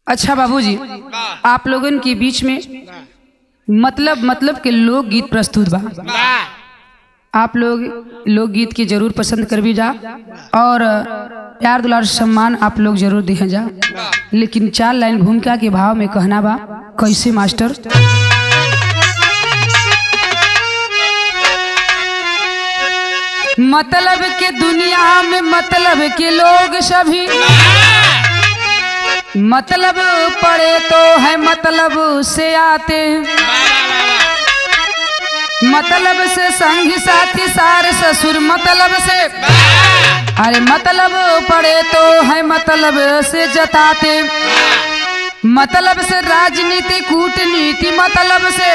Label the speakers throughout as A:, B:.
A: अच्छा बाबूजी, आप लोगन के बीच में मतलब के लोकगीत प्रस्तुत बा। आप लोग लोकगीत के जरूर पसंद कर भी जा और प्यार दुलार सम्मान आप लोग जरूर दे जा। लेकिन 4 लाइन भूमिका के भाव में कहना बा कैसे मास्टर। मतलब के दुनिया में मतलब के लोग सभी मतलब पड़े तो है मतलब से आते, मतलब से संगी साथी सार ससुर मतलब से, अरे मतलब पड़े तो है मतलब से जताते, मतलब से राजनीति कूटनीति मतलब से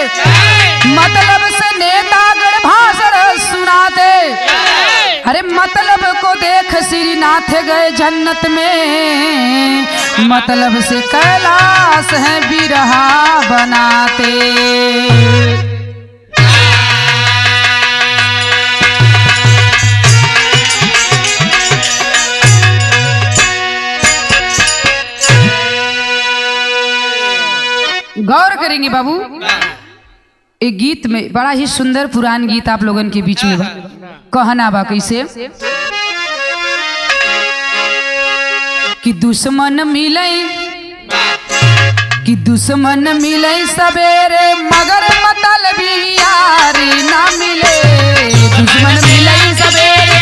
A: नेतागढ़ भाषण सुनाते, अरे मतलब को देख श्रीनाथ गए जन्नत में, मतलब से कैलाश है बिरहा बनाते। गौर करेंगे बाबू, एक गीत में बड़ा ही सुंदर पुरान गीत आप लोगन के बीच में बा। कहना बा कैसे कि दुश्मन मिले सवेरे मगर मतलबी यारी ना मिले। दुश्मन मिले सवेरे,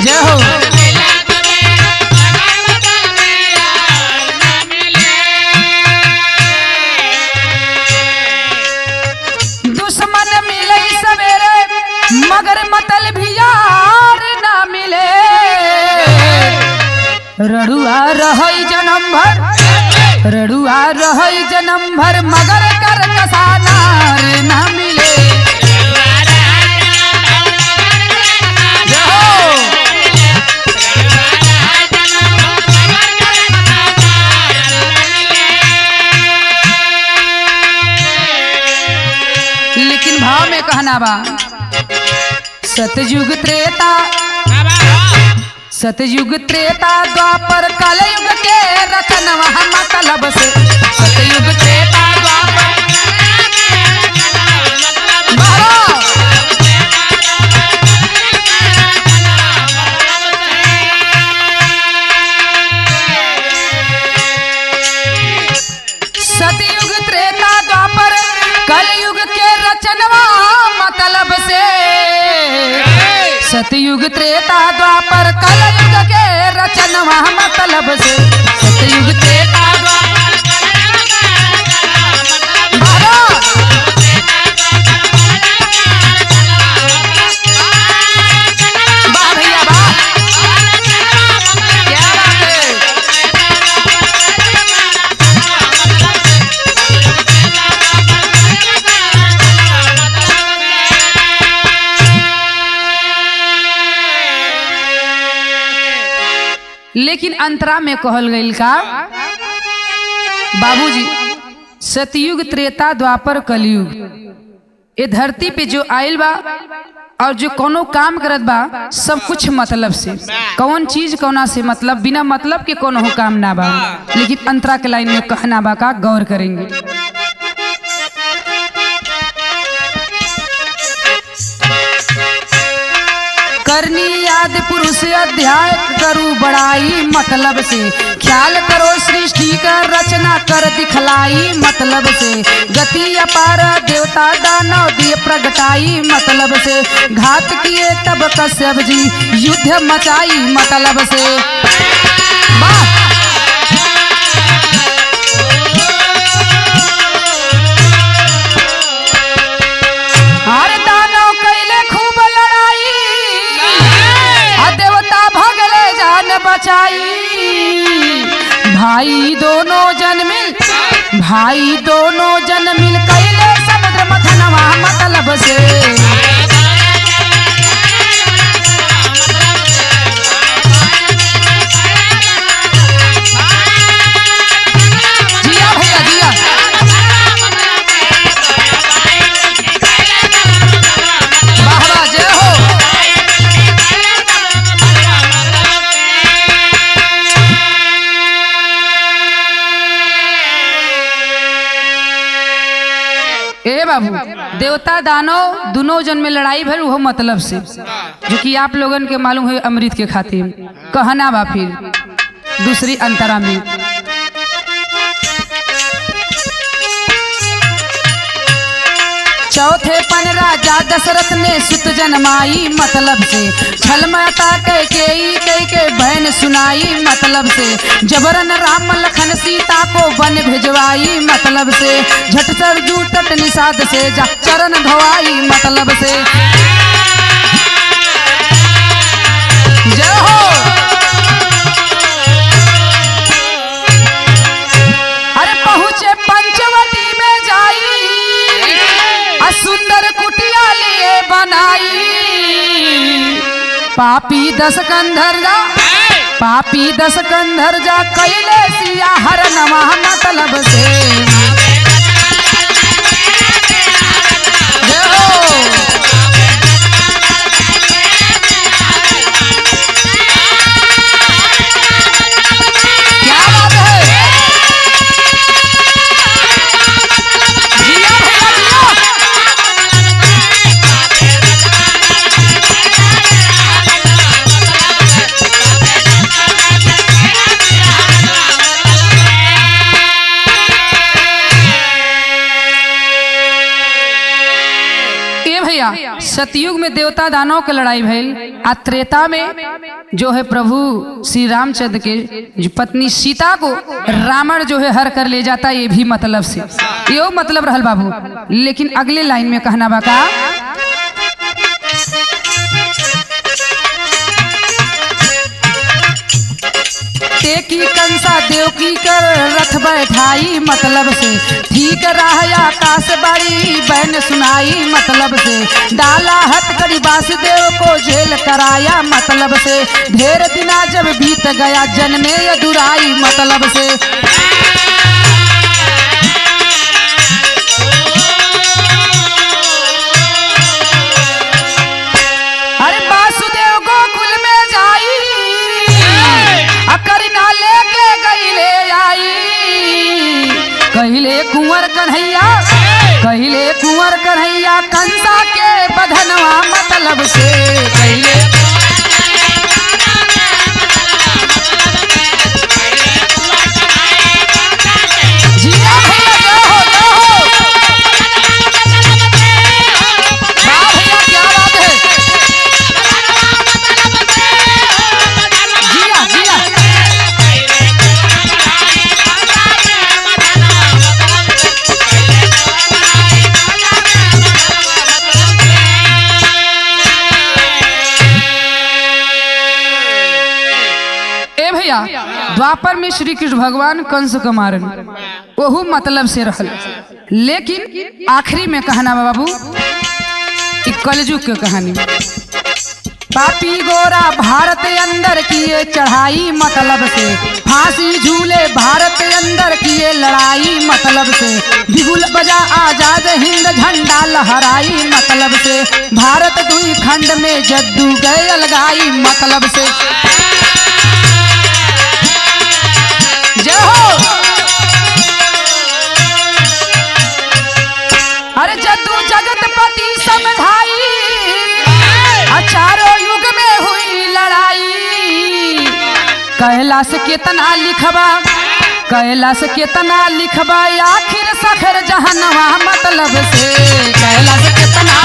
A: जय हो। मगर मतलबी यार ना मिले, रड़ुआ रहई जन्म भर मगर कर कसानार ना मिले। लेकिन भाव में कहना बा सतयुग त्रेता द्वापर कलयुग के रचनवा मतलब से। सतयुग त्रेता द्वापर सतयुग त्रेता द्वापर कलयुग के रचनवा मतलब से। सतयुग त्रेता द्वापर कलयुग के रचनवा मतलब से। सतयुग त्रेता द्वापर वाह भैया वाह, क्या बात है। लेकिन अंतरा में कहल गईल का बाबूजी, सतयुग त्रेता द्वापर कलयुग, ये धरती पे जो आयल बा और जो कोनो काम करत बा सब कुछ मतलब से। कौन चीज कौना से मतलब, बिना मतलब के कोनो काम ना बा। लेकिन अंतरा के लाइन में कहना बा का गौर करेंगे। करनी याद पुरुष अध्याय करूँ बड़ाई मतलब से। ख्याल करो सृष्टि का रचना कर दिखलाई मतलब से। गति अपार देवता दानव दिए प्रगटाई मतलब से। घात किए तब कश्यप जी युद्ध मचाई मतलब से। वाह भाई दोनों जन मिल कैले समुद्र मथनवा मतलब से। जिया भैया जिया, वाह वाह जय हो। बाबू, देवता दानव दोनों जन में लड़ाई भर वो मतलब से, जो कि आप लोगन के मालूम है अमृत के खातिर कहना बा। फिर दूसरी अंतरा में चौथे पन राजा दशरथ ने सुत जन्माई मतलब से, छल माता कह के बहन सुनाई मतलब से, जबरन राम लखन सीता को वन भिजवाई मतलब से, झट सरजू तट निषाद से जा चरण धोवाई मतलब से। जय हो। अरे पहुँचे पंचवटी में जाई, सुंदर कुटिया लिए बनाई, पापी दस कंधर जा कैले सिया हर नमा मतलब से। सतयुग में देवता दानव के लड़ाई भइल, आ त्रेता में जो है प्रभु श्री रामचंद्र के जो पत्नी सीता को रावण जो है हर कर ले जाता, ये भी मतलब से यो मतलब रहल बाबू। लेकिन अगले लाइन में कहना बा का, की कंसा देव की कर रथ बैठाई मतलब से, ठीक राह आकाश बाड़ी बहन सुनाई मतलब से, डाला हथकड़ी वासुदेव को जेल कराया मतलब से, ढेर दिना जब बीत गया जन्मे यदुराई मतलब से। अरे वासुदेव गोकुल में जाई, करीना लेके गईले आई, कहले कुंवर कन्हैया कंसा के बधनवा मतलब से, कहले जिया भैया जो हो वाह भैया क्या बात है, जिया जिया। द्वापर में श्री कृष्ण भगवान कंस को मारन वहू मतलब से रहल, लेकिन आखिरी में कहना बाबू कलयुग के कहानी, पापी गोरा भारत अंदर किए चढ़ाई मतलब से, फांसी झूले भारत अंदर किए लड़ाई मतलब से, बिगुल बजा आजाद हिंद झंडा लहराई मतलब से, भारत दुई खंड में जद्दू गए अलगाई मतलब से। जय हो। अरे जद्दू जगतपति समझाई, चारों युग में हुई लड़ाई, कैलाश केतना लिखबा आखिर सखर जहनवा मतलब से, कैलाश केतना